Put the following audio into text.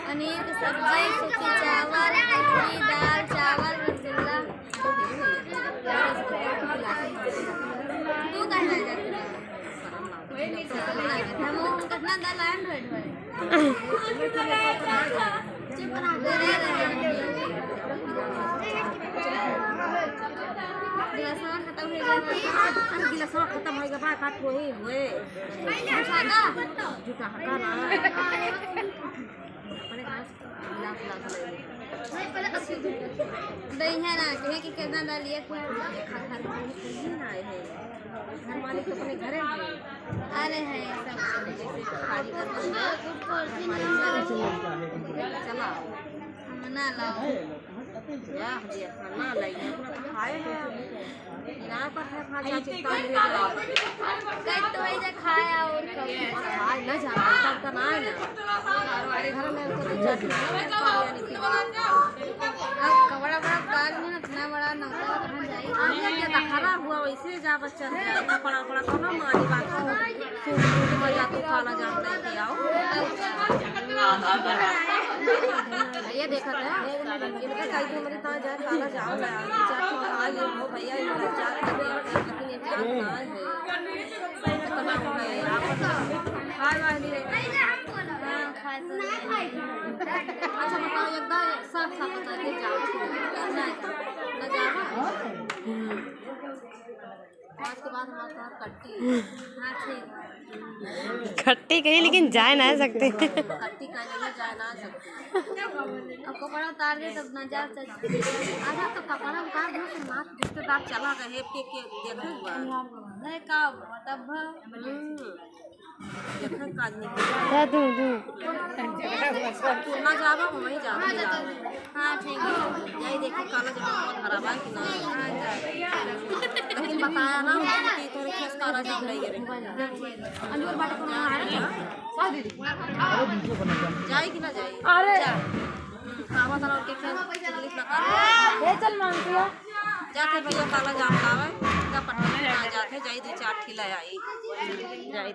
पनीर की सब्जी, सूखी चावल, खिचड़ी, दाल, चावल, रसगुल्ला। तू कहाँ ले जाती है? हम कितना दाल एंड्रॉइड है। चुप रहा दे रहे गिलासवा खत्म हो गया। अरे गिलासवा खत्म हो गया, काट हुए हुए का झूठा हका ना अपने घास गिलास ला दही है ना कहे कि कितना डालिए कोई खा खा नहीं ना है घर मालिक तो अपने घरे है। अरे है सब जैसे खाली कर चला हम ना लाओ या हदिया खाना लाइए अपना खाए हैं ना पर है खा जा चिंता नहीं कई तो है जे खाया और आज ना जा तब तो ना है ना हमारे घर में तो जाती है अब कबड़ा बड़ा बाग में ना इतना बड़ा नौका कहां जाए अब ये क्या खराब हुआ वैसे जा बच्चा इतना बड़ा बड़ा कहां मारी बात सूट में या तो काला जानते हैं आओ ये देखा था इनका कई तो मेरे ता जाए काला जाओ ना चार तो खा ले हो भैया ये चार लेकिन ये चार ना है सही में कमा है आप खाए वाली रे हां खाए तो अच्छा बताओ एकदम साफ साफ बता के जाओ ना जावा आज के बाद हमारा कट्टी हां ठीक खट्टी कहीं लेकिन जा ना सकते कट्टी कहने में जा ना सकते अब कपड़ा उतार दे तब ना जा सकते आधा तो कपड़ा उतार दे तो नाक रिश्तेदार चला गए के देखे हुआ नहीं का तब देखे काज नहीं जा दू ना जावा वहीं जा हां ठीक है यही देखो काला जब बहुत खराब है कि ना लेकिन बताया ना कि थोड़ी खेस काला जब नहीं गिरे अंदर बाटे को आ रहा है दीदी जाए कि ना जाए अरे खावा तरह के खेस तकलीफ ना कर ले चल मानसिया जाते भैया काला जाम लावे का पटना ना जाते जाई दो चार ठिला आई जाई